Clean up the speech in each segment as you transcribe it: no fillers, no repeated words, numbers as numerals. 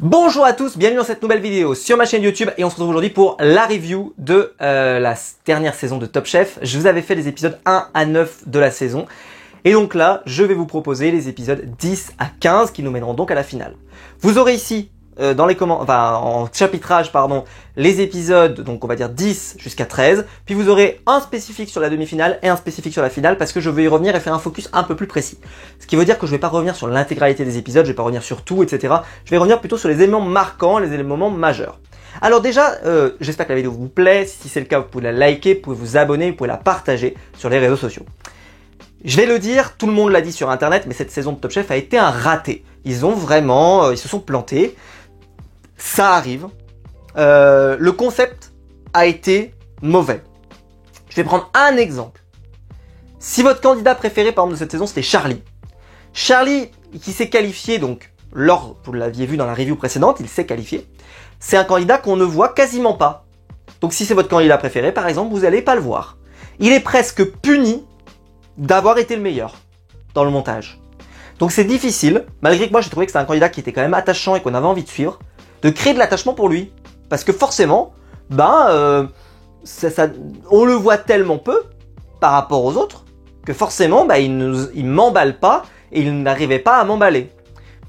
Bonjour à tous, bienvenue dans cette nouvelle vidéo sur ma chaîne YouTube et on se retrouve aujourd'hui pour la review de la dernière saison de Top Chef. Je vous avais fait les épisodes 1 à 9 de la saison et donc là je vais vous proposer les épisodes 10 à 15 qui nous mèneront donc à la finale. Vous aurez ici dans les en chapitrage les épisodes, donc on va dire 10 jusqu'à 13, puis vous aurez un spécifique sur la demi-finale et un spécifique sur la finale parce que je vais y revenir et faire un focus un peu plus précis. Ce qui veut dire que je vais pas revenir sur l'intégralité des épisodes, je vais pas revenir sur tout, etc. Je vais revenir plutôt sur les éléments marquants, les éléments majeurs. Alors déjà, j'espère que la vidéo vous plaît, si c'est le cas vous pouvez la liker, vous pouvez vous abonner, vous pouvez la partager sur les réseaux sociaux. Je vais le dire, tout le monde l'a dit sur internet, mais cette saison de Top Chef a été un raté. Ils ont vraiment, ils se sont plantés. Ça arrive. Le concept a été mauvais. Je vais prendre un exemple. Si votre candidat préféré par exemple de cette saison c'était Charlie. Charlie qui s'est qualifié donc vous l'aviez vu dans la review précédente, il s'est qualifié. C'est un candidat qu'on ne voit quasiment pas. Donc si c'est votre candidat préféré par exemple, vous n'allez pas le voir. Il est presque puni d'avoir été le meilleur dans le montage. Donc c'est difficile, malgré que moi j'ai trouvé que c'était un candidat qui était quand même attachant et qu'on avait envie de suivre, de créer de l'attachement pour lui. Parce que forcément, on le voit tellement peu par rapport aux autres, que forcément il m'emballe pas et il n'arrivait pas à m'emballer.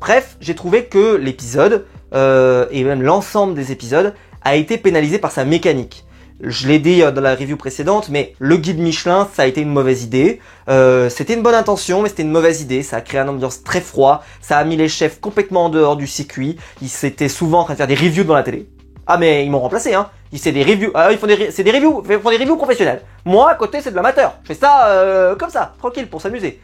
Bref, j'ai trouvé que l'épisode, et même l'ensemble des épisodes, a été pénalisé par sa mécanique. Je l'ai dit dans la review précédente, mais le guide Michelin, ça a été une mauvaise idée. C'était une bonne intention, mais c'était une mauvaise idée. Ça a créé un ambiance très froid. Ça a mis les chefs complètement en dehors du circuit. Ils s'étaient souvent en train de faire des reviews devant la télé. Ah mais ils m'ont remplacé, hein. C'est des reviews. Ils font des reviews professionnelles. Moi, à côté, c'est de l'amateur. Je fais ça comme ça, tranquille, pour s'amuser.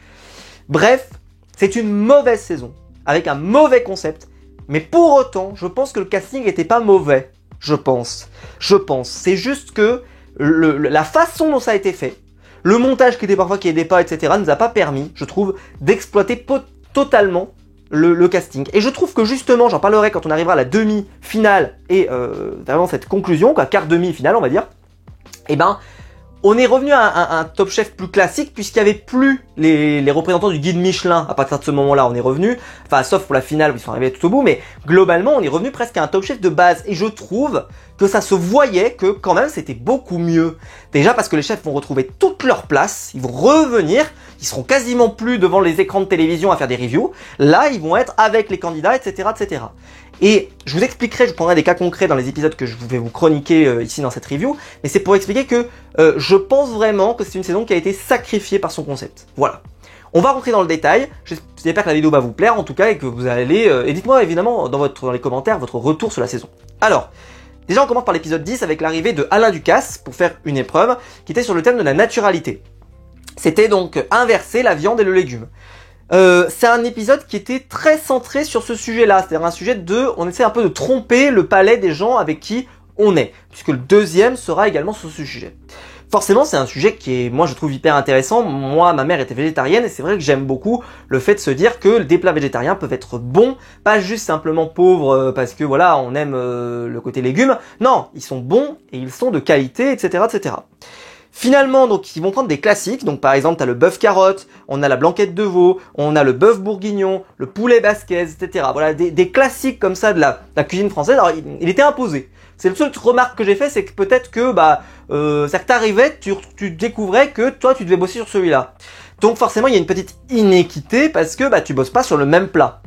Bref, c'est une mauvaise saison, avec un mauvais concept. Mais pour autant, je pense que le casting n'était pas mauvais. Je pense. C'est juste que la façon dont ça a été fait, le montage qui était parfois qui aidait pas, etc., nous a pas permis, je trouve, d'exploiter totalement le casting. Et je trouve que justement, j'en parlerai quand on arrivera à la demi-finale et vraiment cette conclusion, quoi, quart demi-finale, on va dire. On est revenu à un Top Chef plus classique puisqu'il n'y avait plus les représentants du guide Michelin. À partir de ce moment-là, on est revenu, enfin sauf pour la finale où ils sont arrivés tout au bout, mais globalement, on est revenu presque à un Top Chef de base. Et je trouve que ça se voyait que quand même c'était beaucoup mieux. Déjà parce que les chefs vont retrouver toute leur place, ils vont revenir, ils seront quasiment plus devant les écrans de télévision à faire des reviews. Là, ils vont être avec les candidats, etc., etc. Et je vous expliquerai, je prendrai des cas concrets dans les épisodes que je vais vous chroniquer ici dans cette review, mais c'est pour expliquer que je pense vraiment que c'est une saison qui a été sacrifiée par son concept. Voilà. On va rentrer dans le détail, j'espère que la vidéo va vous plaire en tout cas et que vous allez... et dites-moi évidemment dans les commentaires votre retour sur la saison. Alors, déjà on commence par l'épisode 10 avec l'arrivée de Alain Ducasse pour faire une épreuve qui était sur le thème de la naturalité. C'était donc inverser la viande et le légume. C'est un épisode qui était très centré sur ce sujet-là, c'est-à-dire un sujet on essaie un peu de tromper le palais des gens avec qui on est, puisque le deuxième sera également sur ce sujet. Forcément, c'est un sujet qui est, moi, je trouve hyper intéressant. Moi, ma mère était végétarienne et c'est vrai que j'aime beaucoup le fait de se dire que des plats végétariens peuvent être bons, pas juste simplement pauvres parce que voilà, on aime le côté légumes. Non, ils sont bons et ils sont de qualité, etc., etc. Finalement, donc, ils vont prendre des classiques. Donc, par exemple, t'as le bœuf carotte, on a la blanquette de veau, on a le bœuf bourguignon, le poulet basquez, etc. Voilà, des classiques comme ça de la cuisine française. Alors, il était imposé. C'est le seul remarque que j'ai fait, c'est que peut-être que, c'est que t'arrivais, tu découvrais que toi, tu devais bosser sur celui-là. Donc, forcément, il y a une petite inéquité parce que, tu bosses pas sur le même plat.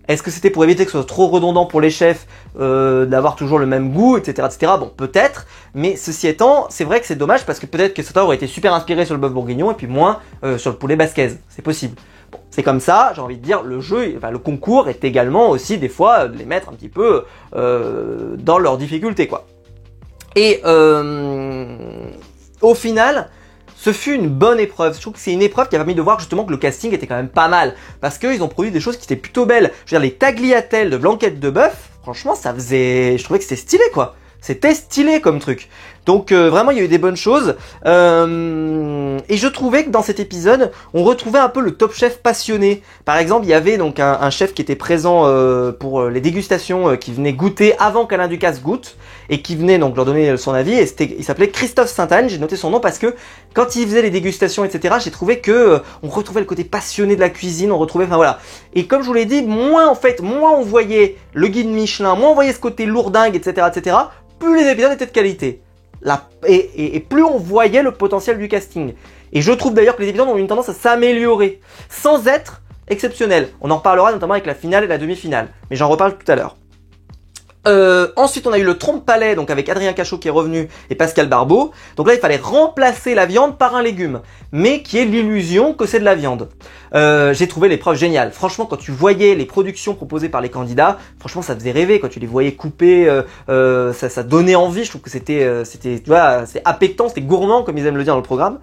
Est-ce que c'était pour éviter que ce soit trop redondant pour les chefs d'avoir toujours le même goût, etc., etc. Bon, peut-être, mais ceci étant, c'est vrai que c'est dommage parce que peut-être que certains auraient été super inspirés sur le bœuf bourguignon et puis moins sur le poulet basquez. C'est possible. Bon, c'est comme ça, j'ai envie de dire, le concours est également aussi des fois de les mettre un petit peu dans leurs difficultés, quoi. Et au final... ce fut une bonne épreuve. Je trouve que c'est une épreuve qui a permis de voir justement que le casting était quand même pas mal. Parce qu'ils ont produit des choses qui étaient plutôt belles. Je veux dire, les tagliatelles de blanquette de bœuf, franchement, je trouvais que c'était stylé, quoi. C'était stylé comme truc. Donc vraiment il y a eu des bonnes choses. Et je trouvais que dans cet épisode, on retrouvait un peu le Top Chef passionné. Par exemple, il y avait donc un chef qui était présent pour les dégustations, qui venait goûter avant qu'Alain Ducasse goûte, et qui venait donc leur donner son avis, et il s'appelait Christophe Sainte-Anne. J'ai noté son nom parce que quand il faisait les dégustations, etc., j'ai trouvé que on retrouvait le côté passionné de la cuisine, on retrouvait, enfin voilà. Et comme je vous l'ai dit, moins on voyait le guide Michelin, moins on voyait ce côté lourdingue, etc., plus les épisodes étaient de qualité. Et plus on voyait le potentiel du casting. Et je trouve d'ailleurs que les épisodes ont une tendance à s'améliorer, sans être exceptionnels. On en reparlera notamment avec la finale et la demi-finale, mais j'en reparle tout à l'heure. Ensuite, on a eu le trompe-palais, donc avec Adrien Cachot qui est revenu et Pascal Barbeau. Donc là, il fallait remplacer la viande par un légume, mais qui est l'illusion que c'est de la viande. J'ai trouvé l'épreuve géniale. Franchement, quand tu voyais les productions proposées par les candidats, franchement, ça faisait rêver. Quand tu les voyais couper, ça donnait envie. Je trouve que c'était, tu vois, c'est appétant, c'était gourmand, comme ils aiment le dire dans le programme.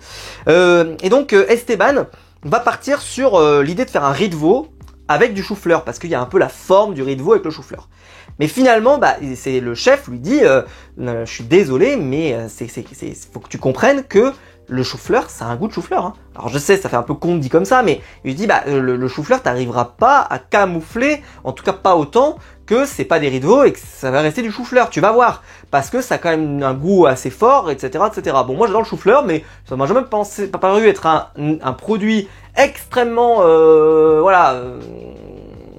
Et donc, Esteban va partir sur l'idée de faire un riz de veau avec du chou-fleur, parce qu'il y a un peu la forme du riz de veau avec le chou-fleur. Mais finalement, c'est le chef lui dit, je suis désolé, mais faut que tu comprennes que le chou-fleur, ça a un goût de chou-fleur. Hein. Alors je sais, ça fait un peu con dit comme ça, mais il dit, le chou-fleur, t'arriveras pas à camoufler, en tout cas pas autant, que c'est pas des riz de veau et que ça va rester du chou-fleur. Tu vas voir, parce que ça a quand même un goût assez fort, etc., etc. Bon, moi j'adore le chou-fleur, mais ça m'a jamais pas paru être un produit extrêmement, je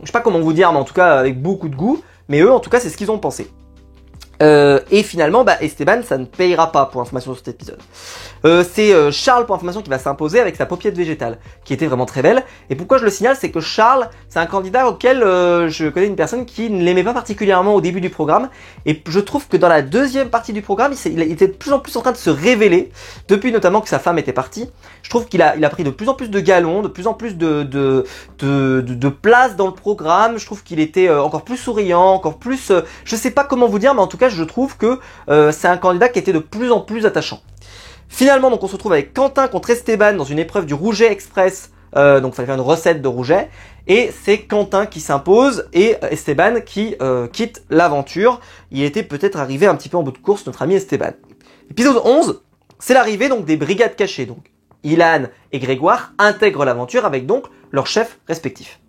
sais pas comment vous dire, mais en tout cas avec beaucoup de goût. Mais eux, en tout cas, c'est ce qu'ils ont pensé. Et finalement, Esteban, ça ne payera pas pour information sur cet épisode. C'est Charles, pour information, qui va s'imposer avec sa paupiette végétale, qui était vraiment très belle. Et pourquoi je le signale, c'est que Charles, c'est un candidat auquel je connais une personne qui ne l'aimait pas particulièrement au début du programme. Et je trouve que dans la deuxième partie du programme, il était de plus en plus en train de se révéler, depuis notamment que sa femme était partie. Je trouve qu'il a pris de plus en plus de galons, de plus en plus de place dans le programme. Je trouve qu'il était encore plus souriant, encore plus... je sais pas comment vous dire, mais en tout cas, je trouve que c'est un candidat qui était de plus en plus attachant. Finalement, donc on se retrouve avec Quentin contre Esteban dans une épreuve du Rouget Express. Donc il fallait faire une recette de Rouget. Et c'est Quentin qui s'impose et Esteban qui quitte l'aventure. Il était peut-être arrivé un petit peu en bout de course, notre ami Esteban. Épisode 11, c'est l'arrivée donc des brigades cachées. Donc Ilan et Grégoire intègrent l'aventure avec donc leurs chefs respectifs.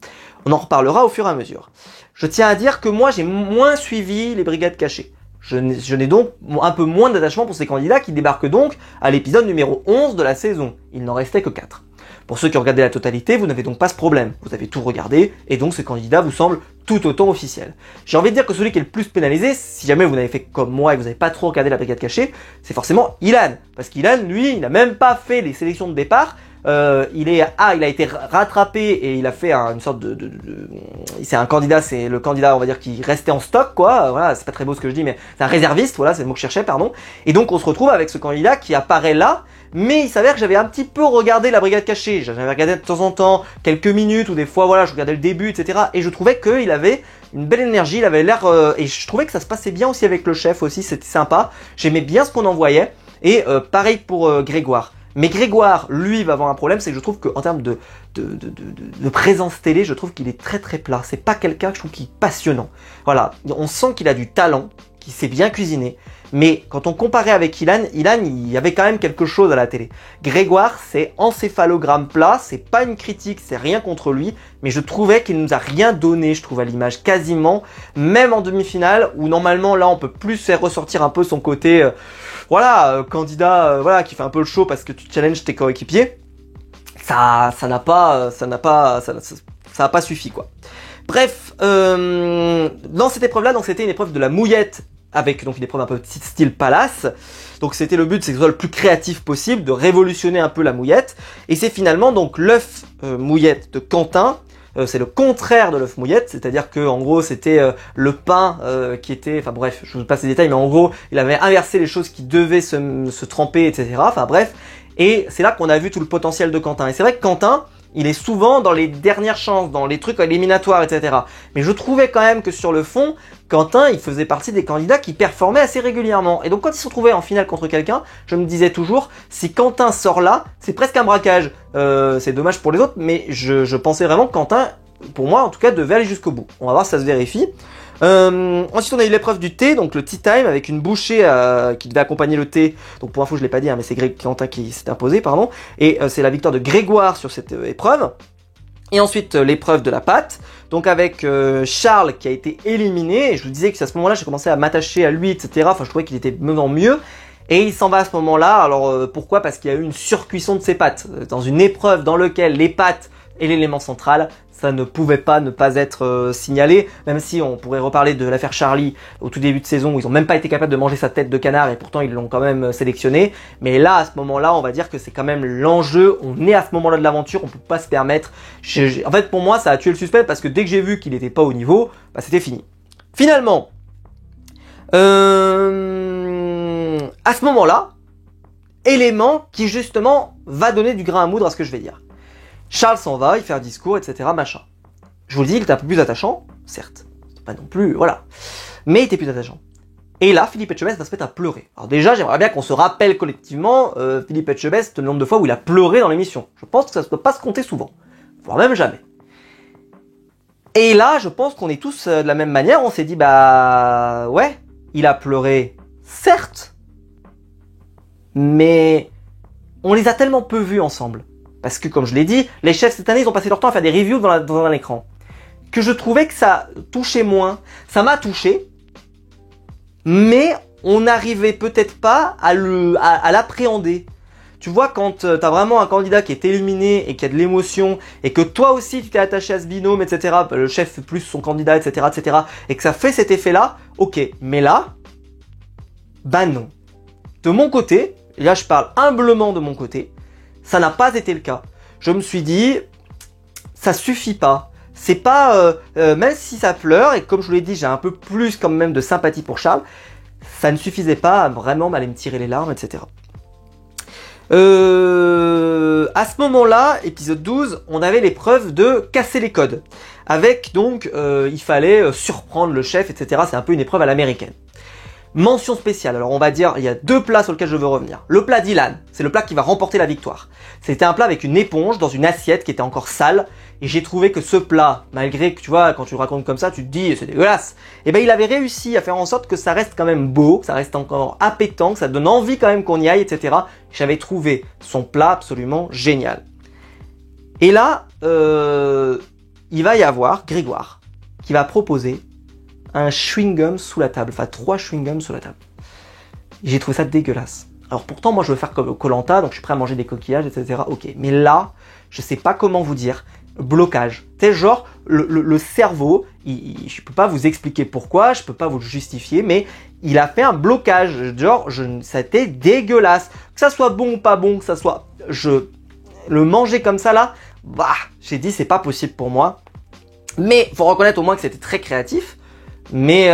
On en reparlera au fur et à mesure. Je tiens à dire que moi j'ai moins suivi les brigades cachées. Je n'ai donc un peu moins d'attachement pour ces candidats qui débarquent donc à l'épisode numéro 11 de la saison. Il n'en restait que 4. Pour ceux qui ont regardé la totalité, vous n'avez donc pas ce problème. Vous avez tout regardé et donc ce candidat vous semble tout autant officiel. J'ai envie de dire que celui qui est le plus pénalisé, si jamais vous n'avez fait comme moi et que vous n'avez pas trop regardé la brigade cachée, c'est forcément Ilan. Parce qu'Ilan, lui, il n'a même pas fait les sélections de départ. Il a été rattrapé et il a fait une sorte c'est un candidat, c'est le candidat, on va dire, qui restait en stock, quoi. Voilà, c'est pas très beau ce que je dis, mais c'est un réserviste, voilà, c'est le mot que je cherchais, pardon. Et donc on se retrouve avec ce candidat qui apparaît là, mais il s'avère que j'avais un petit peu regardé la brigade cachée. J'avais regardé de temps en temps, quelques minutes, ou des fois, voilà, je regardais le début, etc. Et je trouvais qu'il avait une belle énergie, il avait l'air, et je trouvais que ça se passait bien aussi avec le chef aussi, c'était sympa. J'aimais bien ce qu'on en voyait. Et pareil pour Grégoire. Mais Grégoire, lui, va avoir un problème, c'est que je trouve qu'en termes de présence télé, je trouve qu'il est très très plat. C'est pas quelqu'un que je trouve qui est passionnant. Voilà, on sent qu'il a du talent, qu'il sait bien cuisiner. Mais quand on comparait avec Ilan, il y avait quand même quelque chose à la télé. Grégoire, c'est encéphalogramme plat, c'est pas une critique, c'est rien contre lui, mais je trouvais qu'il nous a rien donné, je trouve, à l'image, quasiment, même en demi-finale, où normalement, là, on peut plus faire ressortir un peu son côté, candidat, qui fait un peu le show parce que tu challenges tes coéquipiers. Ça n'a pas suffi, quoi. Bref, dans cette épreuve-là, donc c'était une épreuve de la mouillette, avec donc une épreuve un peu style palace. Donc c'était le but, c'est que ce soit le plus créatif possible, de révolutionner un peu la mouillette. Et c'est finalement donc l'œuf mouillette de Quentin. C'est le contraire de l'œuf mouillette, c'est-à-dire que en gros c'était le pain qui était, enfin bref, je vous passe les détails, mais en gros il avait inversé les choses qui devaient se tremper, etc. Enfin bref, et c'est là qu'on a vu tout le potentiel de Quentin. Et c'est vrai que Quentin, il est souvent dans les dernières chances, dans les trucs éliminatoires, etc. Mais je trouvais quand même que sur le fond, Quentin, il faisait partie des candidats qui performaient assez régulièrement. Et donc quand il se retrouvait en finale contre quelqu'un, je me disais toujours, si Quentin sort là, c'est presque un braquage. C'est dommage pour les autres, mais je pensais vraiment que Quentin, pour moi en tout cas, devait aller jusqu'au bout. On va voir si ça se vérifie. Ensuite, on a eu l'épreuve du thé, donc le tea time, avec une bouchée qui devait accompagner le thé. Donc pour info, je l'ai pas dit, hein, mais c'est Quentin qui s'est imposé, pardon. Et c'est la victoire de Grégoire sur cette épreuve. Et ensuite, l'épreuve de la pâte, donc avec Charles qui a été éliminé. Et je vous disais que à ce moment-là, j'ai commencé à m'attacher à lui, etc. Enfin, je trouvais qu'il était menant mieux. Et il s'en va à ce moment-là. Alors pourquoi? Parce qu'il y a eu une surcuisson de ses pâtes. Dans une épreuve dans laquelle les pâtes est l'élément central, ça ne pouvait pas ne pas être signalé, même si on pourrait reparler de l'affaire Charlie au tout début de saison où ils ont même pas été capables de manger sa tête de canard et pourtant ils l'ont quand même sélectionné. Mais là, à ce moment-là, on va dire que c'est quand même l'enjeu. On est à ce moment-là de l'aventure, on peut pas se permettre. En fait, pour moi, ça a tué le suspense parce que dès que j'ai vu qu'il était pas au niveau, bah c'était fini. Finalement, à ce moment-là, élément qui justement va donner du grain à moudre à ce que je vais dire. Charles s'en va, il fait un discours, etc. machin. Je vous le dis, il était un peu plus attachant, certes. Pas non plus, voilà. Mais il était plus attachant. Et là, Philippe Etchebest va se mettre à pleurer. Alors déjà, j'aimerais bien qu'on se rappelle collectivement Philippe Etchebest, le nombre de fois où il a pleuré dans l'émission. Je pense que ça ne peut pas se compter souvent. Voire même jamais. Et là, je pense qu'on est tous de la même manière. On s'est dit, bah ouais, il a pleuré, certes. Mais on les a tellement peu vus ensemble. Parce que, comme je l'ai dit, les chefs cette année, ils ont passé leur temps à faire des reviews dans l'écran. Que je trouvais que ça touchait moins. Ça m'a touché. Mais on n'arrivait peut-être pas à l'appréhender. Tu vois, quand t'as vraiment un candidat qui est éliminé et qui a de l'émotion, et que toi aussi tu t'es attaché à ce binôme, etc., le chef plus son candidat, etc., etc., et que ça fait cet effet-là, ok. Mais là, bah non. De mon côté, et là je parle humblement de mon côté, ça n'a pas été le cas. Je me suis dit, ça suffit pas. C'est pas, même si ça pleure, et comme je vous l'ai dit, j'ai un peu plus quand même de sympathie pour Charles, ça ne suffisait pas à vraiment m'aller me tirer les larmes, etc. À ce moment-là, épisode 12, on avait l'épreuve de casser les codes. Avec donc, il fallait surprendre le chef, etc. C'est un peu une épreuve à l'américaine. Mention spéciale, alors on va dire, il y a deux plats sur lesquels je veux revenir. Le plat d'Ilan, c'est le plat qui va remporter la victoire. C'était un plat avec une éponge dans une assiette qui était encore sale, et j'ai trouvé que ce plat, malgré que tu vois, quand tu le racontes comme ça, tu te dis c'est dégueulasse, et ben il avait réussi à faire en sorte que ça reste quand même beau, ça reste encore appétant, que ça donne envie quand même qu'on y aille, etc. J'avais trouvé son plat absolument génial. Et là, il va y avoir Grégoire qui va proposer un chewing-gum sous la table, enfin 3 chewing-gums sous la table. J'ai trouvé ça dégueulasse. Alors pourtant, moi je veux faire comme Koh-Lanta, donc je suis prêt à manger des coquillages, etc. Ok, mais là, je sais pas comment vous dire, blocage. Tu sais, genre, le cerveau, je peux pas vous expliquer pourquoi, je peux pas vous le justifier, mais il a fait un blocage. Genre, ça a été dégueulasse. Que ça soit bon ou pas bon, que ça soit... le manger comme ça là, bah, j'ai dit c'est pas possible pour moi. Mais faut reconnaître au moins que c'était très créatif. Mais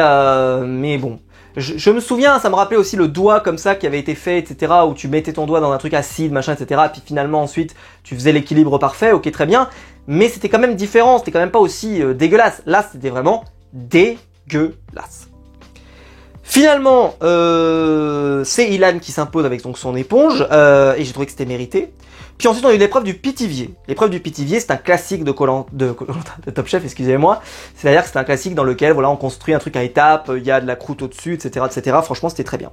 bon, je me souviens, ça me rappelait aussi le doigt comme ça qui avait été fait, etc. Où tu mettais ton doigt dans un truc acide, machin, etc. Et puis finalement ensuite tu faisais l'équilibre parfait, ok très bien. Mais c'était quand même différent, c'était quand même pas aussi dégueulasse. Là c'était vraiment dégueulasse. Finalement, c'est Ilan qui s'impose avec donc son éponge, et j'ai trouvé que c'était mérité. Puis ensuite on a eu l'épreuve du Pithiviers. L'épreuve du Pithiviers, c'est un classique de Top Chef, excusez-moi. C'est-à-dire que c'est un classique dans lequel voilà, on construit un truc à étapes, il y a de la croûte au-dessus, etc., etc. Franchement, c'était très bien.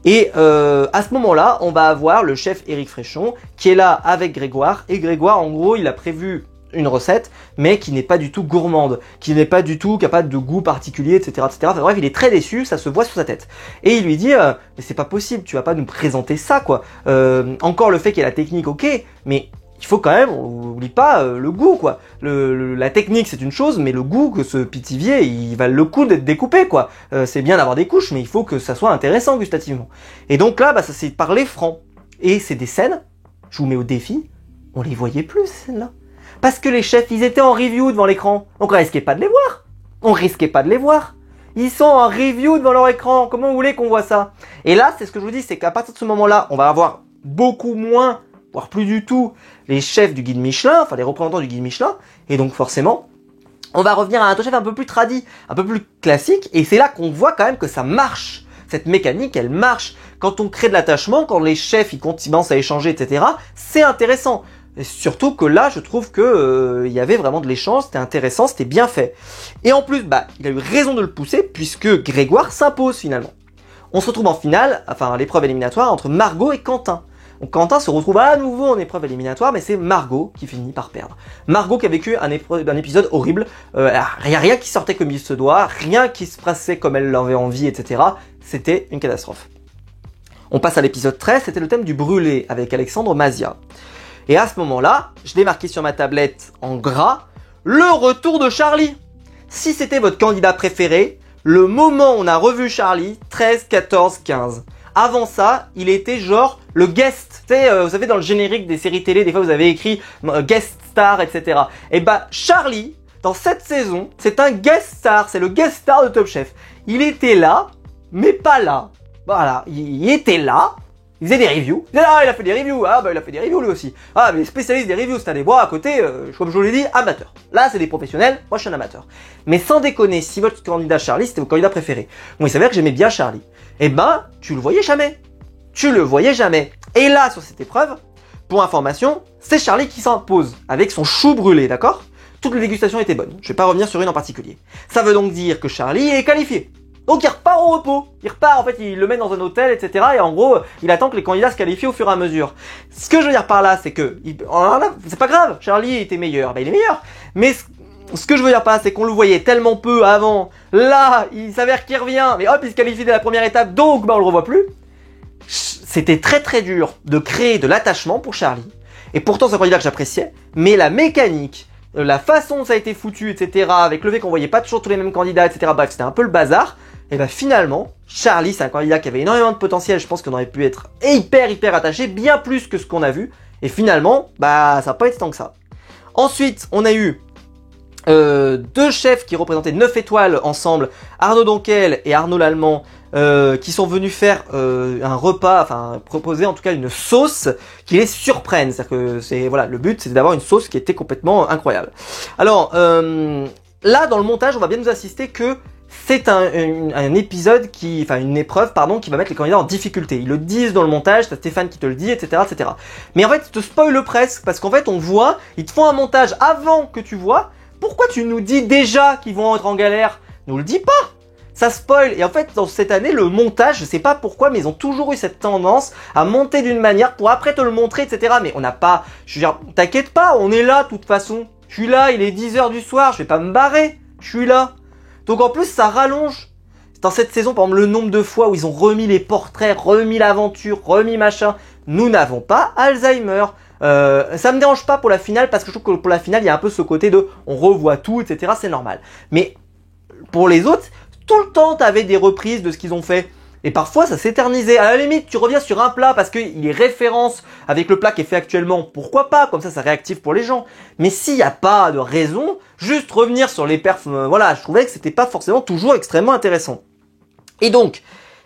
Et à ce moment-là, on va avoir le chef Éric Fréchon qui est là avec Grégoire. Et Grégoire, en gros, il a prévu une recette, mais qui n'est pas du tout gourmande, qui n'est pas du tout capable de goût particulier, etc., etc. Enfin, bref, il est très déçu, ça se voit sur sa tête. Et il lui dit, mais c'est pas possible, tu vas pas nous présenter ça, quoi. Encore le fait qu'il y ait la technique, ok, mais il faut quand même, on oublie pas le goût, quoi. La technique, c'est une chose, mais le goût que ce Pithiviers, il valent le coup d'être découpé, quoi. C'est bien d'avoir des couches, mais il faut que ça soit intéressant gustativement. Et donc là, bah, ça s'est parlé franc. Et c'est des scènes, je vous mets au défi, on les voyait plus, ces scènes-là. Parce que les chefs, ils étaient en review devant l'écran. Donc on risquait pas de les voir. On risquait pas de les voir. Ils sont en review devant leur écran. Comment vous voulez qu'on voit ça? Et là, c'est ce que je vous dis, c'est qu'à partir de ce moment-là, on va avoir beaucoup moins, voire plus du tout, les chefs du guide Michelin, enfin les représentants du guide Michelin. Et donc forcément, on va revenir à un Top Chef un peu plus tradi, un peu plus classique. Et c'est là qu'on voit quand même que ça marche. Cette mécanique, elle marche. Quand on crée de l'attachement, quand les chefs, ils commencent à échanger, etc., c'est intéressant. Et surtout que là, je trouve que il y avait vraiment de l'échange, c'était intéressant, c'était bien fait. Et en plus, bah, il a eu raison de le pousser puisque Grégoire s'impose finalement. On se retrouve en finale, enfin l'épreuve éliminatoire entre Margot et Quentin. Donc Quentin se retrouve à nouveau en épreuve éliminatoire, mais c'est Margot qui finit par perdre. Margot qui a vécu un épisode horrible, rien qui sortait comme il se doit, rien qui se passait comme elle l'avait envie, etc. C'était une catastrophe. On passe à l'épisode 13, c'était le thème du brûlé avec Alexandre Mazia. Et à ce moment-là, je l'ai marqué sur ma tablette en gras, le retour de Charlie. Si c'était votre candidat préféré, le moment où on a revu Charlie, 13, 14, 15. Avant ça, il était genre le guest. Tu sais, vous savez, dans le générique des séries télé, des fois vous avez écrit guest star, etc. Et bah, Charlie, dans cette saison, c'est un guest star. C'est le guest star de Top Chef. Il était là, mais pas là. Voilà, il était là. Il faisait des reviews. Ah, il a fait des reviews. Ah, bah, il a fait des reviews lui aussi. Ah, mais les spécialistes des reviews, c'est un des bois à côté, comme je vous l'ai dit, amateur. Là, c'est des professionnels. Moi, je suis un amateur. Mais sans déconner, si votre candidat Charlie, c'était votre candidat préféré. Bon, il s'avère que j'aimais bien Charlie. Eh ben, tu le voyais jamais. Tu le voyais jamais. Et là, sur cette épreuve, pour information, c'est Charlie qui s'impose avec son chou brûlé, d'accord? Toutes les dégustations étaient bonnes. Je vais pas revenir sur une en particulier. Ça veut donc dire que Charlie est qualifié. Donc il repart au repos, il repart, en fait il le met dans un hôtel, etc. Et en gros, il attend que les candidats se qualifient au fur et à mesure. Ce que je veux dire par là, c'est que, c'est pas grave, Charlie était meilleur, il est meilleur. Mais ce que je veux dire par là, c'est qu'on le voyait tellement peu avant. Là, il s'avère qu'il revient, mais hop, il se qualifie dès la première étape, donc bah on le revoit plus. C'était très très dur de créer de l'attachement pour Charlie. Et pourtant c'est un candidat que j'appréciais, mais la mécanique, la façon dont ça a été foutu, etc., avec le fait qu'on voyait pas toujours tous les mêmes candidats, etc., bref, c'était un peu le bazar. Et bah finalement, Charlie, c'est un candidat qui avait énormément de potentiel, je pense qu'on aurait pu être hyper attaché, bien plus que ce qu'on a vu. Et finalement, bah ça n'a pas été tant que ça. Ensuite, on a eu deux chefs qui représentaient 9 étoiles ensemble, Arnaud Donquel et Arnaud Lallemand, qui sont venus faire un repas, enfin proposer en tout cas une sauce qui les surprenne. C'est-à-dire que c'est voilà, le but c'était d'avoir une sauce qui était complètement incroyable. Alors là dans le montage on va bien nous assister que c'est un épisode enfin une épreuve pardon, qui va mettre les candidats en difficulté. Ils le disent dans le montage, t'as Stéphane qui te le dit, etc., etc. Mais en fait, ils te spoilent presque parce qu'en fait, on voit, ils te font un montage avant que tu vois. Pourquoi tu nous dis déjà qu'ils vont être en galère? Nous le dis pas. Ça spoil. Et en fait, dans cette année, le montage, je sais pas pourquoi, mais ils ont toujours eu cette tendance à monter d'une manière pour après te le montrer, etc. Mais on n'a pas, je veux dire, t'inquiète pas, on est là de toute façon. Je suis là, il est 10h du soir, je vais pas me barrer. Je suis là. Donc en plus, ça rallonge. Dans cette saison, par exemple, le nombre de fois où ils ont remis les portraits, remis l'aventure, remis machin. Nous n'avons pas Alzheimer. Ça me dérange pas pour la finale parce que je trouve que pour la finale, il y a un peu ce côté de on revoit tout, etc. C'est normal. Mais pour les autres, tout le temps, t'avais des reprises de ce qu'ils ont fait. Et parfois, ça s'éternisait. À la limite, tu reviens sur un plat parce qu'il est référence avec le plat qui est fait actuellement. Pourquoi pas? Comme ça réactive pour les gens. Mais s'il n'y a pas de raison, juste revenir sur les perfs, voilà, je trouvais que c'était pas forcément toujours extrêmement intéressant. Et donc,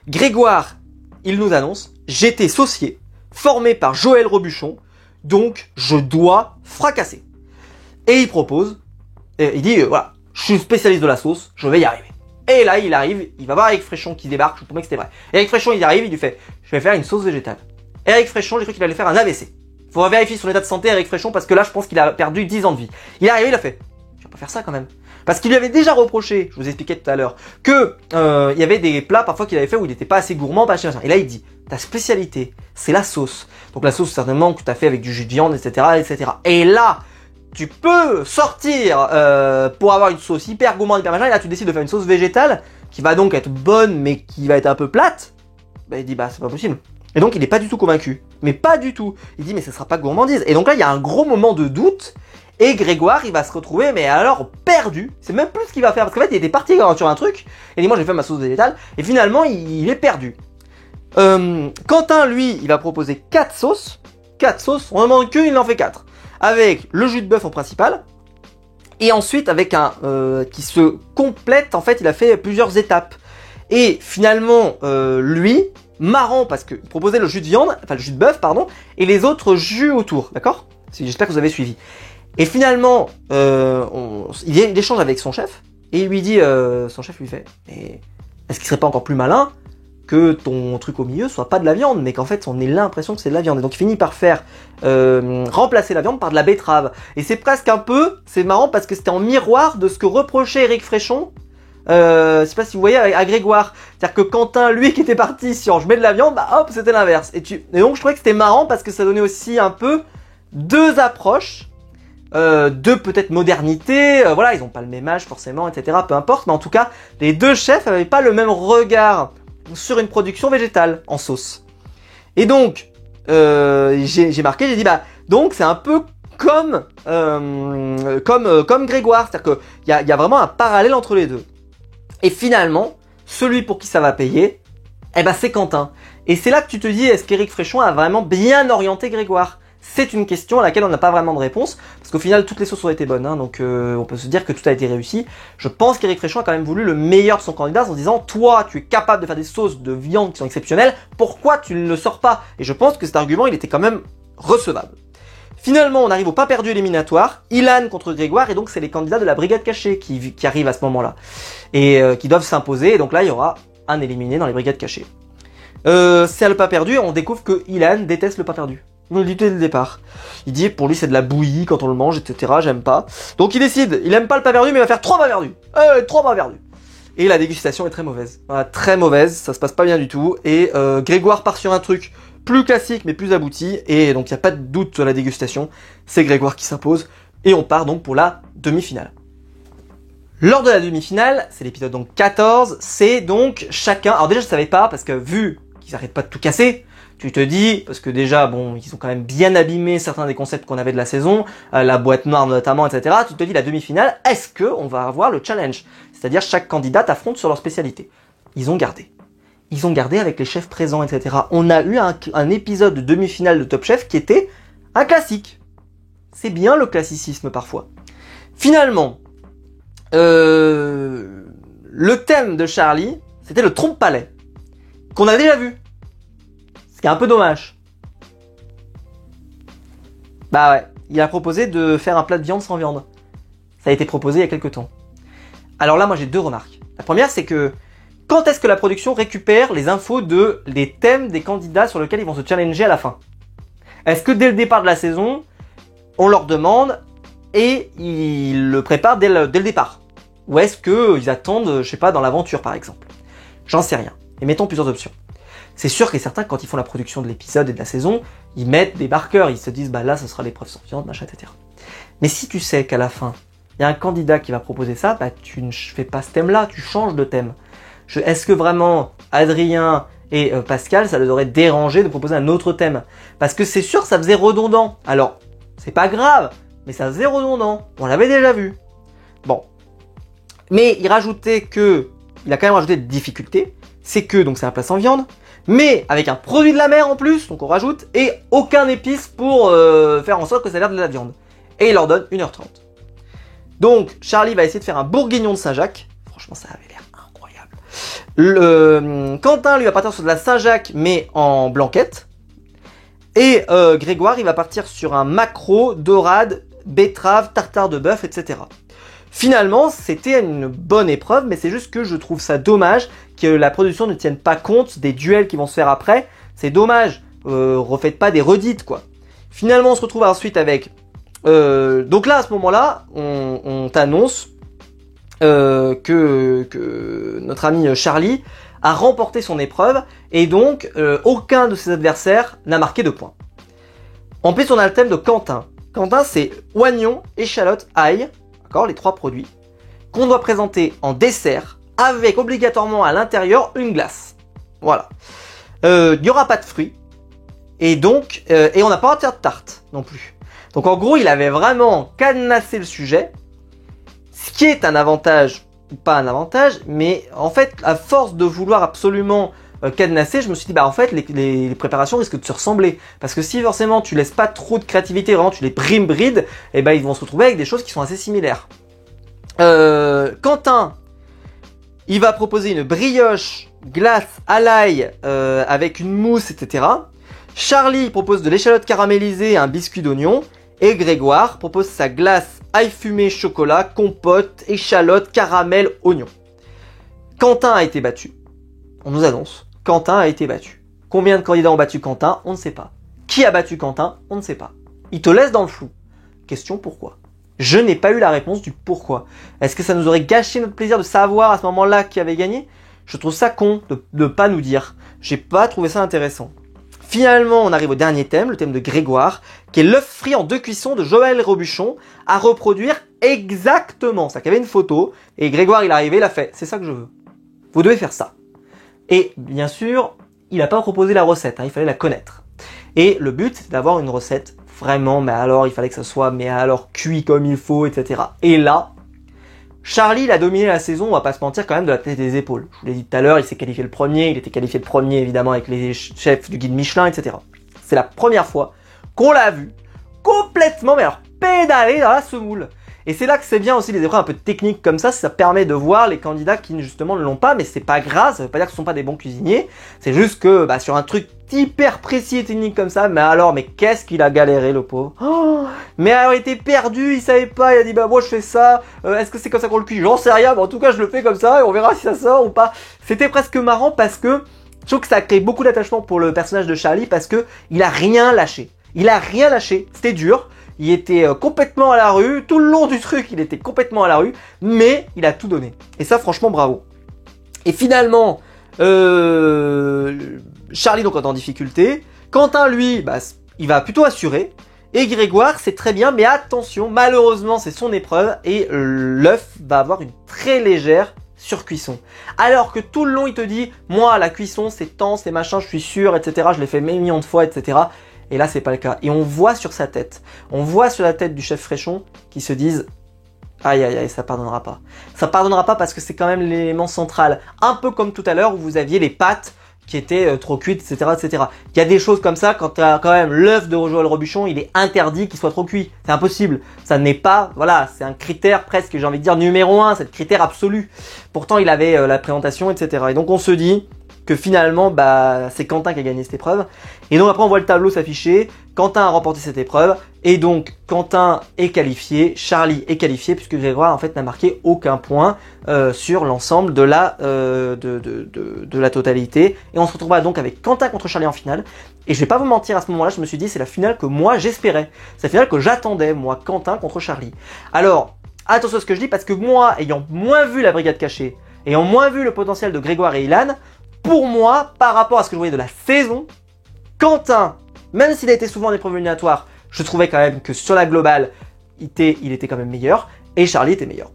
Grégoire, il nous annonce, j'étais saucier, formé par Joël Robuchon, donc je dois fracasser. Et il propose, il dit, voilà, je suis spécialiste de la sauce, je vais y arriver. Et là, il arrive, il va voir Eric Fréchon qui débarque, je promets que c'était vrai. Eric Fréchon, il arrive, il lui fait, je vais faire une sauce végétale. Eric Fréchon, j'ai cru qu'il allait faire un AVC. Faut vérifier son état de santé, Eric Fréchon, parce que là, je pense qu'il a perdu 10 ans de vie. Il est arrivé, il a fait, je vais pas faire ça quand même. Parce qu'il lui avait déjà reproché, je vous expliquais tout à l'heure, que il y avait des plats parfois qu'il avait fait où il n'était pas assez gourmand, pas assez machin. Et là, il dit, ta spécialité, c'est la sauce. Donc la sauce, certainement, que tu as fait avec du jus de viande, etc., etc. Et là, tu peux sortir pour avoir une sauce hyper gourmande, hyper machin, et là tu décides de faire une sauce végétale qui va donc être bonne mais qui va être un peu plate. Bah il dit bah c'est pas possible. Et donc il est pas du tout convaincu. Mais pas du tout. Il dit mais ça sera pas gourmandise. Et donc là il y a un gros moment de doute et Grégoire il va se retrouver mais alors perdu. C'est même plus ce qu'il va faire parce qu'en fait il était parti sur un truc. Il dit moi j'ai fait ma sauce végétale et finalement il est perdu. Quentin lui il va proposer 4 sauces. 4 sauces, on en demande qu'une, il en fait 4. Avec le jus de bœuf en principal, et ensuite avec un qui se complète, en fait il a fait plusieurs étapes. Et finalement, lui, marrant parce qu'il proposait le jus de viande, enfin le jus de bœuf, pardon, et les autres jus autour, d'accord? J'espère que vous avez suivi. Et finalement, il échange avec son chef, et il lui dit, son chef lui fait, mais est-ce qu'il serait pas encore plus malin que ton truc au milieu soit pas de la viande, mais qu'en fait on ait l'impression que c'est de la viande. Et donc il finit par faire remplacer la viande par de la betterave. Et c'est presque un peu, c'est marrant parce que c'était en miroir de ce que reprochait Éric Fréchon. Je sais pas si vous voyez à Grégoire. C'est-à-dire que Quentin, lui qui était parti sur je mets de la viande, bah hop, c'était l'inverse. Et donc je trouvais que c'était marrant parce que ça donnait aussi un peu deux approches. De peut-être modernité, voilà, ils ont pas le même âge forcément, etc. Peu importe, mais en tout cas, les deux chefs avaient pas le même regard sur une production végétale en sauce. Et donc, j'ai marqué, j'ai dit bah donc c'est un peu comme Grégoire, c'est-à-dire qu'il y a vraiment un parallèle entre les deux. Et finalement, celui pour qui ça va payer, eh ben c'est Quentin. Et c'est là que tu te dis, est-ce qu'Éric Fréchon a vraiment bien orienté Grégoire ? C'est une question à laquelle on n'a pas vraiment de réponse, parce qu'au final, toutes les sauces ont été bonnes, hein, donc on peut se dire que tout a été réussi. Je pense qu'Éric Fréchon a quand même voulu le meilleur de son candidat en se disant, toi, tu es capable de faire des sauces de viande qui sont exceptionnelles, pourquoi tu ne le sors pas ? Et je pense que cet argument, il était quand même recevable. Finalement, on arrive au pas perdu éliminatoire, Ilan contre Grégoire, et donc c'est les candidats de la brigade cachée qui arrivent à ce moment-là, et qui doivent s'imposer, et donc là, il y aura un éliminé dans les brigades cachées. C'est le pas perdu, on découvre que Ilan déteste le pas perdu. Il le dit dès le départ. Il dit pour lui c'est de la bouillie quand on le mange, etc. J'aime pas. Donc il décide, il aime pas le pas perdu, mais il va faire 3 pas perdus. 3 pas perdus. Et la dégustation est très mauvaise. Voilà, très mauvaise, ça se passe pas bien du tout. Et Grégoire part sur un truc plus classique mais plus abouti. Et donc il n'y a pas de doute sur la dégustation. C'est Grégoire qui s'impose. Et on part donc pour la demi-finale. Lors de la demi-finale, c'est l'épisode donc 14, c'est donc chacun... Alors déjà je savais pas, parce que vu qu'ils arrêtent pas de tout casser, tu te dis, parce que déjà, bon, ils ont quand même bien abîmé certains des concepts qu'on avait de la saison, la boîte noire notamment, etc. Tu te dis, la demi-finale, est-ce que on va avoir le challenge ? C'est-à-dire, chaque candidat affronte sur leur spécialité. Ils ont gardé. Ils ont gardé avec les chefs présents, etc. On a eu un épisode de demi-finale de Top Chef qui était un classique. C'est bien le classicisme parfois. Finalement, le thème de Charlie, c'était le trompe-palais, qu'on a déjà vu. Ce qui est un peu dommage. Bah ouais, il a proposé de faire un plat de viande sans viande. Ça a été proposé il y a quelques temps. Alors là, moi j'ai deux remarques. La première, c'est que quand est-ce que la production récupère les infos des thèmes des candidats sur lesquels ils vont se challenger à la fin ? Est-ce que dès le départ de la saison, on leur demande et ils le préparent dès le départ ? Ou est-ce qu'ils attendent, je sais pas, dans l'aventure par exemple ? J'en sais rien. Et mettons plusieurs options. C'est sûr que certains, quand ils font la production de l'épisode et de la saison, ils mettent des marqueurs, ils se disent, bah là, ce sera l'épreuve sans viande, machin, etc. Mais si tu sais qu'à la fin, il y a un candidat qui va proposer ça, bah tu ne fais pas ce thème-là, tu changes de thème. Est-ce que vraiment Adrien et Pascal, ça les aurait dérangé de proposer un autre thème ? Parce que c'est sûr, ça faisait redondant. Alors, c'est pas grave, mais ça faisait redondant. On l'avait déjà vu. Bon. Mais il a quand même rajouté des difficultés. C'est que, donc c'est un plat sans viande, mais avec un produit de la mer en plus, donc on rajoute, et aucun épice pour faire en sorte que ça ait l'air de la viande. Et il leur donne 1h30. Donc Charlie va essayer de faire un bourguignon de Saint-Jacques. Franchement, ça avait l'air incroyable. Quentin lui va partir sur de la Saint-Jacques, mais en blanquette. Et Grégoire, il va partir sur un maquereau, dorade, betterave, tartare de bœuf, etc. Finalement, c'était une bonne épreuve, mais c'est juste que je trouve ça dommage que la production ne tienne pas compte des duels qui vont se faire après. C'est dommage. Refaites pas des redites, quoi. Finalement, on se retrouve ensuite avec... donc là, à ce moment-là, on t'annonce que notre ami Charlie a remporté son épreuve, et donc aucun de ses adversaires n'a marqué de points. En plus, on a le thème de Quentin. Quentin, c'est oignon, échalote, ail, d'accord, les trois produits, qu'on doit présenter en dessert, avec obligatoirement à l'intérieur une glace. Voilà. Il n'y aura pas de fruits, et donc, et on n'a pas le droit de faire de tarte non plus. Donc en gros, il avait vraiment cadenassé le sujet, ce qui est un avantage, ou pas un avantage, mais en fait, à force de vouloir absolument cadenasser, je me suis dit, bah en fait, les préparations risquent de se ressembler. Parce que si forcément tu laisses pas trop de créativité, vraiment tu les brides, et ben ils vont se retrouver avec des choses qui sont assez similaires. Quentin, il va proposer une brioche glace à l'ail avec une mousse, etc. Charlie propose de l'échalote caramélisée, un biscuit d'oignon. Et Grégoire propose sa glace ail fumé, chocolat, compote, échalote, caramel, oignon. Quentin a été battu. On nous annonce Quentin a été battu. Combien de candidats ont battu Quentin? On ne sait pas. Qui a battu Quentin? On ne sait pas. Il te laisse dans le flou. Question pourquoi? Je n'ai pas eu la réponse du pourquoi. Est-ce que ça nous aurait gâché notre plaisir de savoir à ce moment-là qui avait gagné? Je trouve ça con de pas nous dire. J'ai pas trouvé ça intéressant. Finalement, on arrive au dernier thème, le thème de Grégoire, qui est l'œuf frit en 2 cuissons de Joël Robuchon, à reproduire exactement. Ça, qu'il y avait une photo, et Grégoire, il est arrivé, il a fait, c'est ça que je veux. Vous devez faire ça. Et bien sûr, il n'a pas proposé la recette, il fallait la connaître. Et le but, c'est d'avoir une recette vraiment, mais alors, il fallait que ça soit, mais alors, cuit comme il faut, etc. Et là, Charlie, il a dominé la saison, on va pas se mentir, quand même de la tête et des épaules. Je vous l'ai dit tout à l'heure, il s'est qualifié le premier, il était qualifié le premier, évidemment, avec les chefs du guide Michelin, etc. C'est la première fois qu'on l'a vu complètement, mais alors, pédaler dans la semoule. Et c'est là que c'est bien aussi les épreuves un peu techniques comme ça permet de voir les candidats qui justement ne l'ont pas, mais c'est pas grave, ça veut pas dire que ce sont pas des bons cuisiniers, c'est juste que sur un truc hyper précis et technique comme ça, mais qu'est-ce qu'il a galéré le pauvre. Mais alors il était perdu, il savait pas, il a dit moi je fais ça, est-ce que c'est comme ça qu'on le cuit? J'en sais rien, mais en tout cas je le fais comme ça et on verra si ça sort ou pas. C'était presque marrant parce que je trouve que ça a créé beaucoup d'attachement pour le personnage de Charlie parce que il a rien lâché. Il a rien lâché, c'était dur. Il était complètement à la rue, tout le long du truc, il était complètement à la rue, mais il a tout donné. Et ça, franchement, bravo. Et finalement, Charlie donc est en difficulté. Quentin, lui, il va plutôt assurer. Et Grégoire, c'est très bien, mais attention, malheureusement, c'est son épreuve et l'œuf va avoir une très légère surcuisson. Alors que tout le long, il te dit, moi, la cuisson, c'est temps, c'est machin, je suis sûr, etc. Je l'ai fait millions de fois, etc. Et là, c'est pas le cas. Et on voit sur sa tête, on voit sur la tête du chef Fréchon qui se disent aïe aïe aïe, ça pardonnera pas. Ça pardonnera pas parce que c'est quand même l'élément central. Un peu comme tout à l'heure où vous aviez les pâtes qui étaient trop cuites, etc., etc. Il y a des choses comme ça quand t'as quand même l'œuf de Joël Robuchon, il est interdit qu'il soit trop cuit. C'est impossible. Ça n'est pas, voilà, c'est un critère presque, j'ai envie de dire numéro 1, c'est le critère absolu. Pourtant, il avait la présentation, etc. Et donc on se dit que finalement, c'est Quentin qui a gagné cette épreuve. Et donc après, on voit le tableau s'afficher. Quentin a remporté cette épreuve. Et donc, Quentin est qualifié. Charlie est qualifié puisque Grégoire, en fait, n'a marqué aucun point sur l'ensemble de la totalité. Et on se retrouvera donc avec Quentin contre Charlie en finale. Et je vais pas vous mentir, à ce moment-là, je me suis dit, c'est la finale que moi, j'espérais. C'est la finale que j'attendais, moi, Quentin contre Charlie. Alors, attention à ce que je dis parce que moi, ayant moins vu la brigade cachée, ayant moins vu le potentiel de Grégoire et Ilan, pour moi, par rapport à ce que je voyais de la saison, Quentin, même s'il a été souvent en épreuve éliminatoire, je trouvais quand même que sur la globale, il était quand même meilleur, et Charlie était meilleur.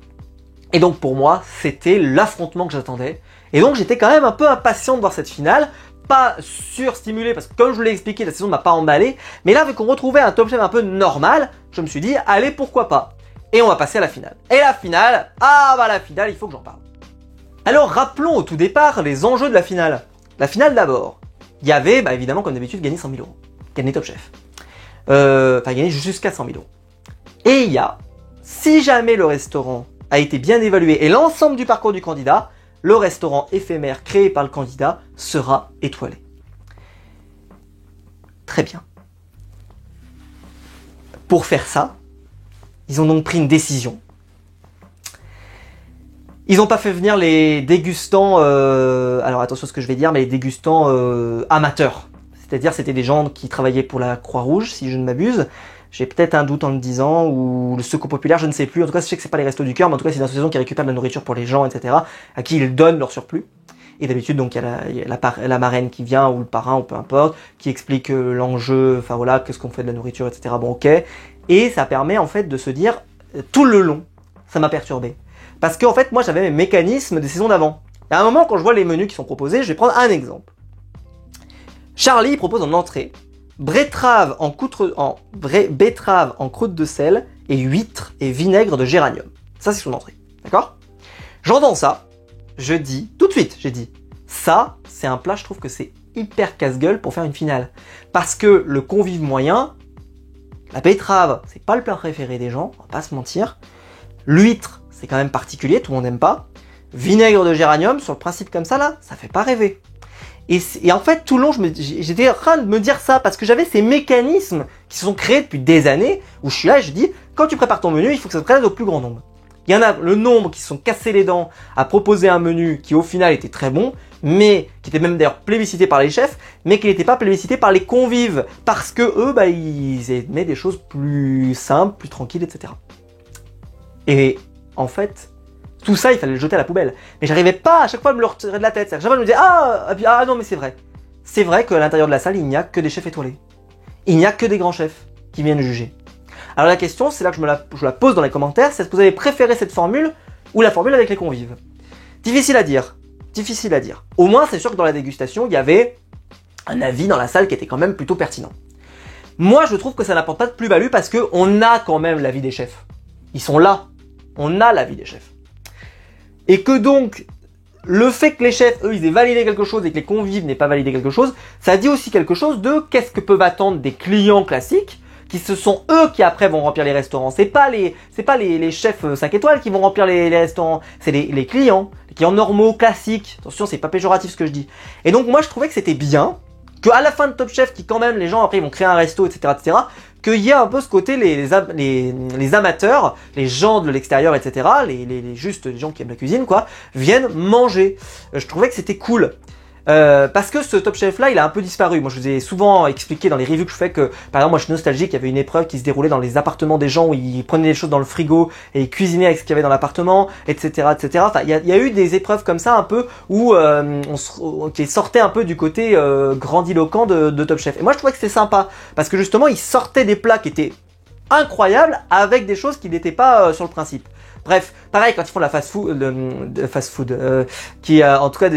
Et donc pour moi, c'était l'affrontement que j'attendais. Et donc j'étais quand même un peu impatient de voir cette finale, pas surstimulé, parce que comme je vous l'ai expliqué, la saison ne m'a pas emballé, mais là, vu qu'on retrouvait un top chef un peu normal, je me suis dit, allez, pourquoi pas. Et on va passer à la finale. Et la finale, la finale, il faut que j'en parle. Alors rappelons au tout départ les enjeux de la finale. La finale d'abord, il y avait évidemment comme d'habitude gagner 100 000 euros, gagner Top Chef, gagner jusqu'à 100 000 euros. Et il y a, si jamais le restaurant a été bien évalué et l'ensemble du parcours du candidat, le restaurant éphémère créé par le candidat sera étoilé. Très bien. Pour faire ça, ils ont donc pris une décision. Ils n'ont pas fait venir les dégustants, alors attention à ce que je vais dire, mais les dégustants amateurs. C'est-à-dire c'était des gens qui travaillaient pour la Croix-Rouge, si je ne m'abuse. J'ai peut-être un doute en le disant, ou le Secours Populaire, je ne sais plus. En tout cas, je sais que c'est pas les Restos du Cœur, mais en tout cas, c'est une association qui récupère de la nourriture pour les gens, etc., à qui ils donnent leur surplus. Et d'habitude, donc, il y a la marraine qui vient, ou le parrain, ou peu importe, qui explique l'enjeu, enfin voilà, qu'est-ce qu'on fait de la nourriture, etc. Bon, ok. Et ça permet, en fait, de se dire, tout le long, ça m'a perturbé. Parce que, en fait, moi, j'avais mes mécanismes des saisons d'avant. Et à un moment, quand je vois les menus qui sont proposés, je vais prendre un exemple. Charlie propose en entrée betterave en croûte de sel et huîtres et vinaigre de géranium. Ça, c'est son entrée. D'accord? J'entends ça. Je dis, tout de suite, j'ai dit, ça, c'est un plat, je trouve que c'est hyper casse-gueule pour faire une finale. Parce que le convive moyen, la betterave, c'est pas le plat préféré des gens, on va pas se mentir. L'huître, c'est quand même particulier, tout le monde n'aime pas. Vinaigre de géranium, sur le principe comme ça, là, ça fait pas rêver. Et en fait, tout le long, j'étais en train de me dire ça, parce que j'avais ces mécanismes qui se sont créés depuis des années, où je suis là et je dis, quand tu prépares ton menu, il faut que ça se prenne au plus grand nombre. Il y en a le nombre qui se sont cassés les dents à proposer un menu qui, au final, était très bon. mais qui était même d'ailleurs plébiscité par les chefs, mais qui n'était pas plébiscité par les convives, parce que eux, bah, ils aimaient des choses plus simples, plus tranquilles, etc. Et en fait, tout ça, il fallait le jeter à la poubelle. Mais j'arrivais pas à chaque fois à me le retirer de la tête. Chaque fois, je me disais, ah non, mais c'est vrai. C'est vrai qu'à l'intérieur de la salle, il n'y a que des chefs étoilés. Il n'y a que des grands chefs qui viennent juger. Alors la question, c'est là que je la pose dans les commentaires, c'est est-ce que vous avez préféré cette formule ou la formule avec les convives? Difficile à dire. Difficile à dire. Au moins, c'est sûr que dans la dégustation, il y avait un avis dans la salle qui était quand même plutôt pertinent. Moi, je trouve que ça n'apporte pas de plus-value parce qu'on a quand même l'avis des chefs. Ils sont là. On a l'avis des chefs. Et que donc, le fait que les chefs, eux, ils aient validé quelque chose et que les convives n'aient pas validé quelque chose, ça dit aussi quelque chose de qu'est-ce que peuvent attendre des clients classiques, qui ce sont eux qui après vont remplir les restaurants. C'est pas les chefs 5 étoiles qui vont remplir les restaurants, c'est les clients normaux, classiques. Attention, c'est pas péjoratif ce que je dis. Et donc moi je trouvais que c'était bien, qu'à la fin de Top Chef, qui quand même, les gens après ils vont créer un resto, etc., qu'il y a un peu ce côté, les amateurs, les gens de l'extérieur, etc., juste les gens qui aiment la cuisine, quoi, viennent manger. Je trouvais que c'était cool. Parce que ce Top Chef là, il a un peu disparu. Moi, je vous ai souvent expliqué dans les reviews que je fais que, par exemple, moi, je suis nostalgique. Il y avait une épreuve qui se déroulait dans les appartements des gens où ils prenaient des choses dans le frigo et ils cuisinaient avec ce qu'il y avait dans l'appartement, etc., etc. Enfin, il y a eu des épreuves comme ça un peu où qui sortaient un peu du côté grandiloquent de Top Chef. Et moi, je trouvais que c'était sympa parce que justement, ils sortaient des plats qui étaient incroyables avec des choses qui n'étaient pas sur le principe. Bref, pareil quand ils font la fast food, qui en tout cas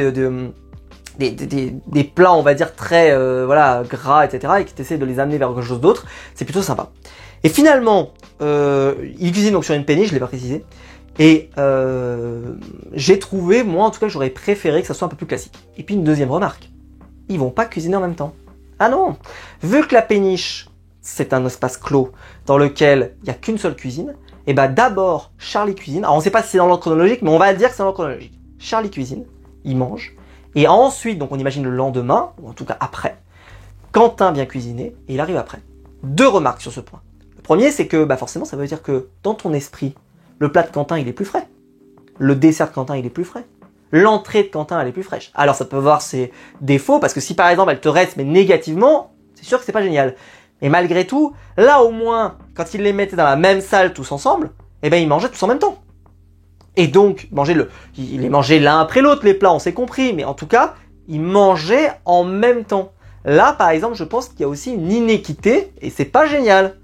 des plats on va dire très voilà gras, etc., et qui essaient de les amener vers quelque chose d'autre, c'est plutôt sympa. Et finalement ils cuisinent donc sur une péniche, je l'ai pas précisé, et j'ai trouvé, moi en tout cas j'aurais préféré que ça soit un peu plus classique. Et puis une deuxième remarque, ils vont pas cuisiner en même temps. Ah non, vu que la péniche c'est un espace clos dans lequel il y a qu'une seule cuisine, et bah d'abord Charlie cuisine. Alors on sait pas si c'est dans l'ordre chronologique, mais on va dire que c'est dans l'ordre chronologique. Charlie cuisine, il mange. Et ensuite, donc on imagine le lendemain, ou en tout cas après, Quentin vient cuisiner et il arrive après. Deux remarques sur ce point. Le premier, c'est que bah forcément, ça veut dire que dans ton esprit, le plat de Quentin, il est plus frais. Le dessert de Quentin, il est plus frais. L'entrée de Quentin, elle est plus fraîche. Alors ça peut avoir ses défauts, parce que si par exemple elle te reste, mais négativement, c'est sûr que c'est pas génial. Mais malgré tout, là au moins, quand ils les mettaient dans la même salle tous ensemble, eh ben ils mangeaient tous en même temps. Et donc, ils les mangeaient l'un après l'autre, les plats, on s'est compris, mais en tout cas, ils mangeaient en même temps. Là, par exemple, je pense qu'il y a aussi une inéquité, et c'est pas génial.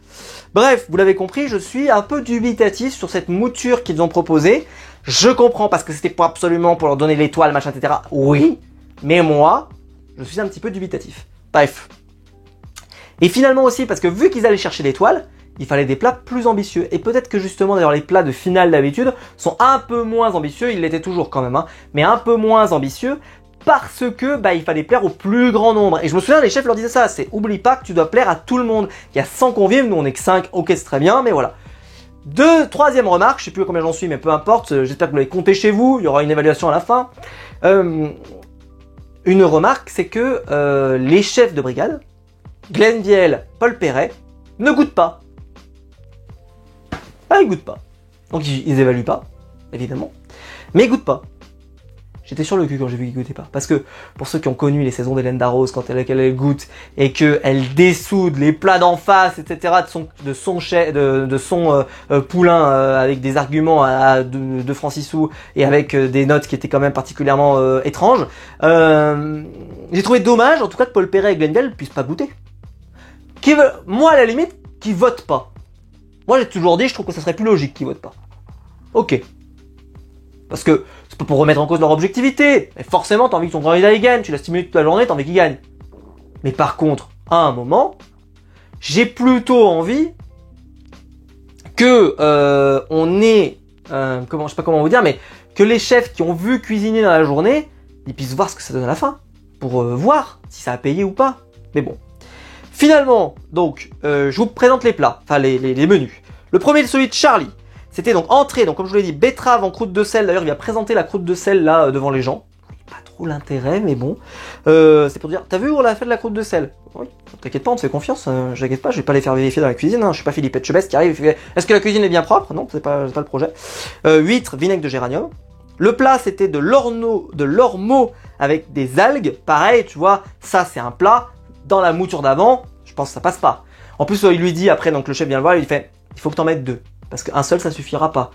Bref, vous l'avez compris, je suis un peu dubitatif sur cette mouture qu'ils ont proposée. Je comprends, parce que c'était absolument pour leur donner l'étoile, machin, etc. Oui, mais moi, je suis un petit peu dubitatif. Bref. Et finalement aussi, parce que vu qu'ils allaient chercher l'étoile, il fallait des plats plus ambitieux. Et peut-être que justement, d'ailleurs, les plats de finale d'habitude sont un peu moins ambitieux, ils l'étaient toujours quand même, hein, mais un peu moins ambitieux, parce que bah il fallait plaire au plus grand nombre. Et je me souviens, les chefs leur disaient ça, c'est oublie pas que tu dois plaire à tout le monde. Il y a 100 convives, nous on est que 5, ok c'est très bien, mais voilà. Troisième remarque, je sais plus combien j'en suis, mais peu importe, j'espère que vous l'avez compté chez vous, il y aura une évaluation à la fin. Une remarque, c'est que les chefs de brigade, Glenn Viel, Paul Perret, ne goûtent pas. Ah, ils goûtent pas. Donc ils évaluent pas, évidemment. Mais ils goûtent pas. J'étais sur le cul quand j'ai vu qu'ils goûtaient pas. Parce que, pour ceux qui ont connu les saisons d'Hélène Darroze, quand elle goûte, et qu'elle dessoude les plats d'en face, etc., de son poulain, avec des arguments de Francisou, et avec des notes qui étaient quand même particulièrement étranges, j'ai trouvé dommage, en tout cas, que Paul Perret et Glenn Viel puissent pas goûter. Moi, à la limite, qu'ils votent pas. Moi, j'ai toujours dit, je trouve que ça serait plus logique qu'ils votent pas. Ok. Parce que c'est pas pour remettre en cause leur objectivité. Mais forcément, t'as envie que ton candidat il gagne. Tu l'as stimulé toute la journée, t'as envie qu'il gagne. Mais par contre, à un moment, j'ai plutôt envie que on ait, je sais pas comment vous dire, mais que les chefs qui ont vu cuisiner dans la journée, ils puissent voir ce que ça donne à la fin, pour voir si ça a payé ou pas. Mais bon. Finalement, donc, je vous présente les plats, enfin les menus. Le premier, celui de Charlie. C'était donc entrée, donc comme je vous l'ai dit, betterave en croûte de sel. D'ailleurs, il vient présenter la croûte de sel là devant les gens. Pas trop l'intérêt, mais bon. C'est pour dire, t'as vu où on a fait de la croûte de sel? Oui, t'inquiète pas, on te fait confiance. Je t'inquiète pas, je vais pas les faire vérifier dans la cuisine. Hein. Je suis pas Philippe Etchebest qui arrive et fait, est-ce que la cuisine est bien propre? Non, c'est pas le projet. Huître, vinaigre de géranium. Le plat, c'était de l'ormeau avec des algues, pareil, tu vois, ça c'est un plat, dans la mouture d'avant, je pense que ça passe pas. En plus, il lui dit après, donc le chef vient le voir, il lui fait, il faut que t'en mettes 2. Parce qu'un seul, ça suffira pas.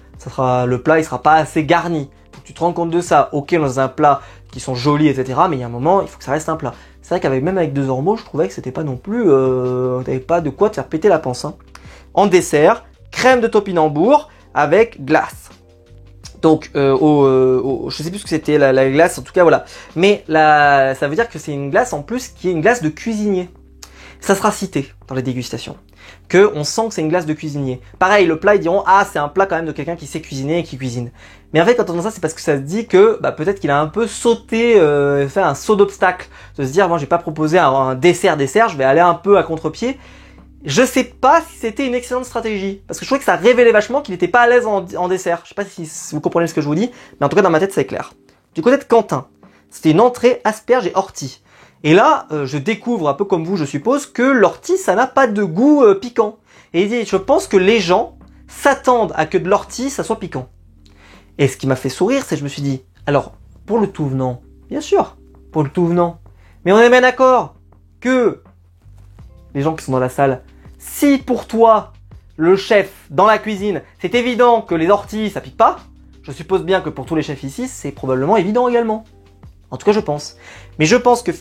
Le plat, il sera pas assez garni. Faut que tu te rends compte de ça. Ok, dans un plat qui sont jolis, etc. Mais il y a un moment, il faut que ça reste un plat. C'est vrai même avec 2 ormeaux, je trouvais que c'était pas non plus, t'avais pas de quoi te faire péter la panse, hein. En dessert, crème de topinambour avec glace. Donc, je sais plus ce que c'était la glace, en tout cas voilà. Mais ça veut dire que c'est une glace en plus qui est une glace de cuisinier. Ça sera cité dans les dégustations. Que on sent que c'est une glace de cuisinier. Pareil, le plat, ils diront, ah, c'est un plat quand même de quelqu'un qui sait cuisiner et qui cuisine. Mais en fait, quand on entend ça, c'est parce que ça se dit que peut-être qu'il a un peu sauté, fait un saut d'obstacle. De se dire, moi, j'ai pas proposé un dessert, je vais aller un peu à contre-pied. Je sais pas si c'était une excellente stratégie. Parce que je trouvais que ça révélait vachement qu'il était pas à l'aise en dessert. Je sais pas si vous comprenez ce que je vous dis. Mais en tout cas, dans ma tête, c'est clair. Du côté de Quentin, c'était une entrée asperges et ortie. Et là, je découvre, un peu comme vous, je suppose, que l'ortie, ça n'a pas de goût piquant. Et il dit, je pense que les gens s'attendent à que de l'ortie, ça soit piquant. Et ce qui m'a fait sourire, c'est que je me suis dit, alors, pour le tout venant, bien sûr, pour le tout venant, mais on est bien d'accord que les gens qui sont dans la salle, si pour toi, le chef, dans la cuisine, c'est évident que les orties, ça pique pas, je suppose bien que pour tous les chefs ici, c'est probablement évident également. En tout cas, je pense. Mais je pense que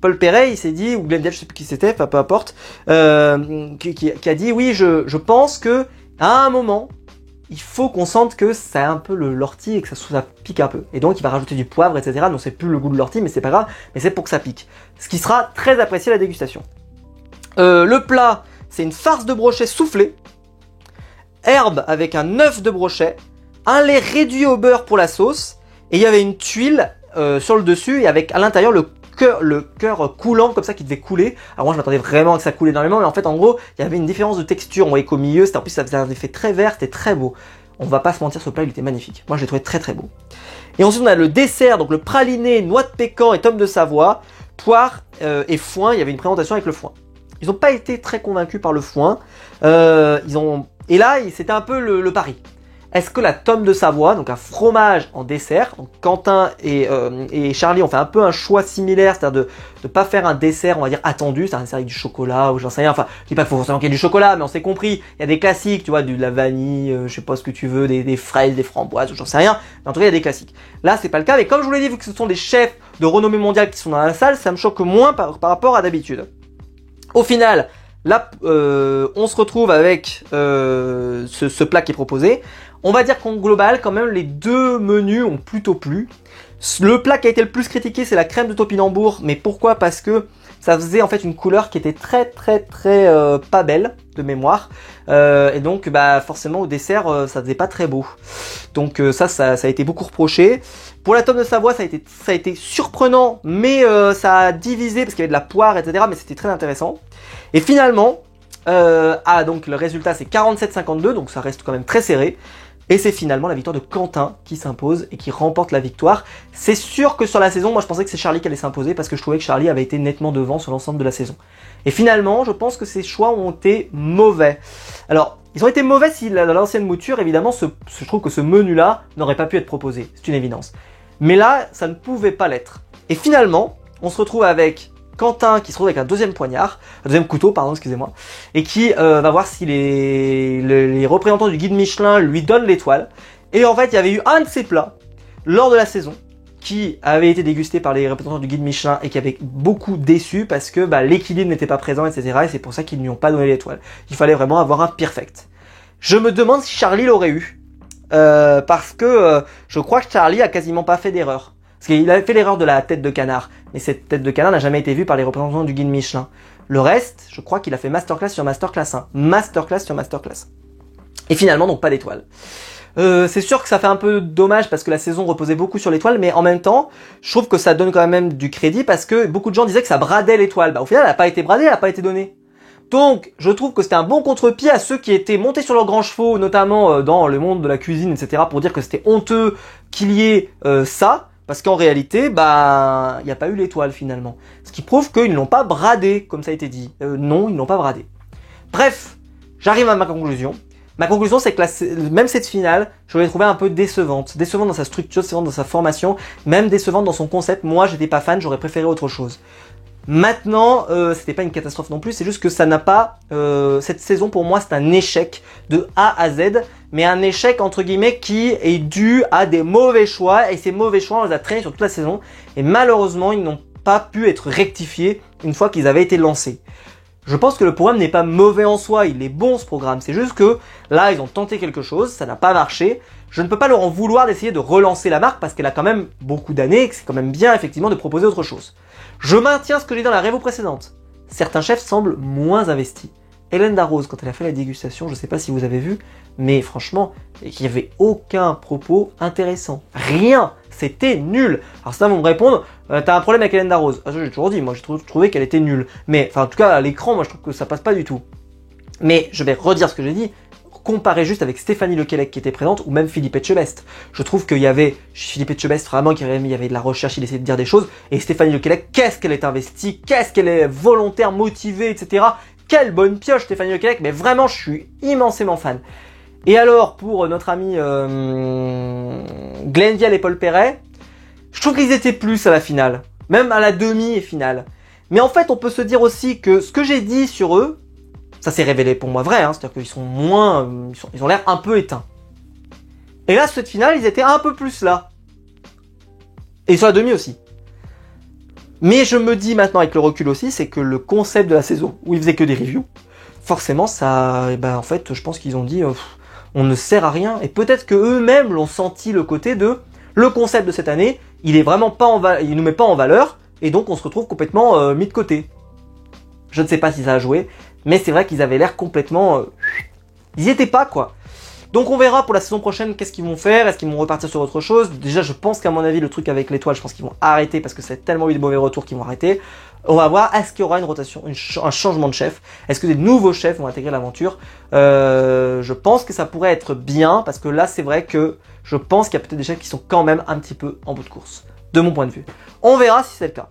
Paul Perret, il s'est dit, ou Glenn Dale, je sais plus qui c'était, peu importe, qui a dit, oui, je pense que à un moment, il faut qu'on sente que c'est un peu l'ortie et que ça pique un peu. Et donc, il va rajouter du poivre, etc. Donc, c'est plus le goût de l'ortie, mais c'est pas grave, mais c'est pour que ça pique. Ce qui sera très apprécié à la dégustation. Le plat, c'est une farce de brochet soufflée, herbe avec un œuf de brochet, un lait réduit au beurre pour la sauce, et il y avait une tuile sur le dessus, et avec à l'intérieur le cœur coulant comme ça qui devait couler. Alors moi je m'attendais vraiment à que ça coule énormément, mais en fait en gros il y avait une différence de texture. On voyait qu'au milieu, en plus ça faisait un effet très vert, c'était très beau. On va pas se mentir, ce plat il était magnifique. Moi je l'ai trouvé très très beau. Et ensuite on a le dessert, donc le praliné, noix de pécan et tomme de Savoie, poire et foin. Il y avait une présentation avec le foin. Ils n'ont pas été très convaincus par le foin. Et là c'était un peu le pari. Est-ce que la tome de Savoie, donc un fromage en dessert, donc Quentin et Charlie ont fait un peu un choix similaire, c'est-à-dire de pas faire un dessert, on va dire, attendu, c'est un dessert avec du chocolat ou j'en sais rien, enfin, je dis pas qu'il faut forcément qu'il y ait du chocolat, mais on s'est compris, il y a des classiques, tu vois, de la vanille, je sais pas ce que tu veux, des fraises, des framboises, ou j'en sais rien, mais en tout cas, il y a des classiques. Là, c'est pas le cas, mais comme je vous l'ai dit, vu que ce sont des chefs de renommée mondiale qui sont dans la salle, ça me choque moins par rapport à d'habitude. Au final, là, on se retrouve avec ce plat qui est proposé. On va dire qu'en global, quand même, les deux menus ont plutôt plu. Le plat qui a été le plus critiqué, c'est la crème de topinambour. Mais pourquoi? Parce que ça faisait en fait une couleur qui était très pas belle de mémoire. Et donc, forcément, au dessert, ça faisait pas très beau. Donc ça a été beaucoup reproché. Pour la tome de Savoie, ça a été surprenant, mais ça a divisé parce qu'il y avait de la poire, etc. Mais c'était très intéressant. Et finalement, donc le résultat c'est 47-52, donc ça reste quand même très serré. Et c'est finalement la victoire de Quentin qui s'impose et qui remporte la victoire. C'est sûr que sur la saison, moi je pensais que c'est Charlie qui allait s'imposer parce que je trouvais que Charlie avait été nettement devant sur l'ensemble de la saison. Et finalement, je pense que ces choix ont été mauvais. Alors, ils ont été mauvais si dans l'ancienne mouture, évidemment, je trouve que ce menu-là n'aurait pas pu être proposé. C'est une évidence. Mais là, ça ne pouvait pas l'être. Et finalement, on se retrouve avec Quentin qui se retrouve avec un deuxième couteau, excusez-moi, et qui va voir si les représentants du guide Michelin lui donnent l'étoile. Et en fait, il y avait eu un de ces plats lors de la saison qui avait été dégusté par les représentants du guide Michelin et qui avait beaucoup déçu parce que l'équilibre n'était pas présent, etc. Et c'est pour ça qu'ils ne lui ont pas donné l'étoile. Il fallait vraiment avoir un perfect. Je me demande si Charlie l'aurait eu, parce que je crois que Charlie a quasiment pas fait d'erreur. Parce qu'il avait fait l'erreur de la tête de canard. Mais cette tête de canard n'a jamais été vue par les représentants du guide Michelin. Le reste, je crois qu'il a fait masterclass sur masterclass. Masterclass sur masterclass. Et finalement, donc pas d'étoile. C'est sûr que ça fait un peu dommage parce que la saison reposait beaucoup sur l'étoile, mais en même temps, je trouve que ça donne quand même du crédit parce que beaucoup de gens disaient que ça bradait l'étoile. Au final, elle n'a pas été bradée, elle n'a pas été donnée. Donc, je trouve que c'était un bon contre-pied à ceux qui étaient montés sur leurs grands chevaux, notamment dans le monde de la cuisine, etc., pour dire que c'était honteux qu'il y ait ça. Parce qu'en réalité, il n'y a pas eu l'étoile finalement. Ce qui prouve qu'ils ne l'ont pas bradé, comme ça a été dit. Non, ils ne l'ont pas bradé. Bref, j'arrive à ma conclusion. Ma conclusion, c'est que même cette finale, je l'ai trouvée un peu décevante. Décevante dans sa structure, décevante dans sa formation, même décevante dans son concept. Moi, j'étais pas fan, j'aurais préféré autre chose. Maintenant, c'était pas une catastrophe non plus, c'est juste que ça n'a pas... cette saison, pour moi, c'est un échec de A à Z, mais un échec, entre guillemets, qui est dû à des mauvais choix, et ces mauvais choix, on les a traînés sur toute la saison, et malheureusement, ils n'ont pas pu être rectifiés une fois qu'ils avaient été lancés. Je pense que le programme n'est pas mauvais en soi, il est bon ce programme, c'est juste que là, ils ont tenté quelque chose, ça n'a pas marché. Je ne peux pas leur en vouloir d'essayer de relancer la marque parce qu'elle a quand même beaucoup d'années et que c'est quand même bien effectivement de proposer autre chose. Je maintiens ce que j'ai dit dans la révo précédente. Certains chefs semblent moins investis. Hélène Darroze, quand elle a fait la dégustation, je ne sais pas si vous avez vu, mais franchement, il n'y avait aucun propos intéressant. Rien. C'était nul. Alors ça, vont me répondre, t'as un problème avec Hélène Darroze. Ah, ça, j'ai toujours dit, moi j'ai trouvé qu'elle était nulle. Mais, enfin en tout cas, à l'écran, moi je trouve que ça passe pas du tout. Mais je vais redire ce que j'ai dit. Comparer juste avec Stéphanie Lequelec qui était présente ou même Philippe Etchebest. Je trouve qu'il y avait Philippe Etchebest vraiment il y avait de la recherche, il essayait de dire des choses. Et Stéphanie Lequelec, qu'est-ce qu'elle est investie, qu'est-ce qu'elle est volontaire, motivée, etc. Quelle bonne pioche Stéphanie Lequelec, mais vraiment je suis immensément fan. Et alors pour notre ami Glenn Vial et Paul Perret, je trouve qu'ils étaient plus à la finale, même à la demi et finale. Mais en fait on peut se dire aussi que ce que j'ai dit sur eux, ça s'est révélé pour moi vrai, hein, c'est-à-dire qu'ils sont moins, ils ont l'air un peu éteints. Et là, sur cette finale, ils étaient un peu plus là. Et sur la demi aussi. Mais je me dis maintenant avec le recul aussi, c'est que le concept de la saison, où ils faisaient que des reviews, forcément ça, en fait, je pense qu'ils ont dit, on ne sert à rien. Et peut-être que eux-mêmes l'ont senti le côté de, le concept de cette année, il est vraiment pas il nous met pas en valeur, et donc on se retrouve complètement mis de côté. Je ne sais pas si ça a joué. Mais c'est vrai qu'ils avaient l'air complètement... ils y étaient pas, quoi. Donc on verra pour la saison prochaine qu'est-ce qu'ils vont faire. Est-ce qu'ils vont repartir sur autre chose? Déjà, je pense qu'à mon avis, le truc avec l'étoile, je pense qu'ils vont arrêter parce que c'est tellement eu de mauvais retours qu'ils vont arrêter. On va voir, est-ce qu'il y aura une rotation, un changement de chef? Est-ce que des nouveaux chefs vont intégrer l'aventure? Je pense que ça pourrait être bien parce que là, c'est vrai que je pense qu'il y a peut-être des chefs qui sont quand même un petit peu en bout de course, de mon point de vue. On verra si c'est le cas.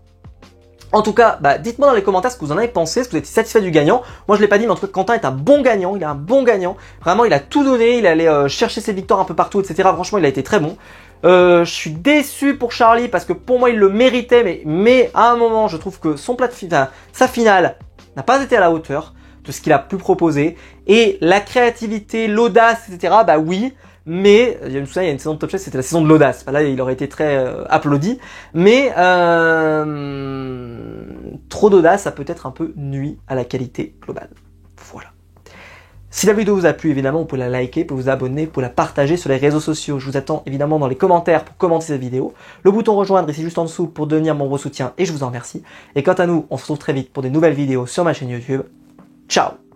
En tout cas, dites-moi dans les commentaires ce que vous en avez pensé, est-ce que vous êtes satisfait du gagnant. Moi je l'ai pas dit, mais en tout cas Quentin est un bon gagnant, il est un bon gagnant. Vraiment il a tout donné, il allait chercher ses victoires un peu partout, etc. Franchement il a été très bon. Je suis déçu pour Charlie parce que pour moi il le méritait, mais à un moment je trouve que son sa finale n'a pas été à la hauteur de ce qu'il a pu proposer. Et la créativité, l'audace, etc. Oui. Mais, il y a une saison de Top Chef, c'était la saison de l'audace. Là, il aurait été très applaudi. Mais, trop d'audace, ça peut être un peu nuit à la qualité globale. Voilà. Si la vidéo vous a plu, évidemment, vous pouvez la liker, vous pouvez vous abonner, vous pouvez la partager sur les réseaux sociaux. Je vous attends évidemment dans les commentaires pour commenter cette vidéo. Le bouton rejoindre ici juste en dessous pour devenir membre soutien et je vous en remercie. Et quant à nous, on se retrouve très vite pour des nouvelles vidéos sur ma chaîne YouTube. Ciao!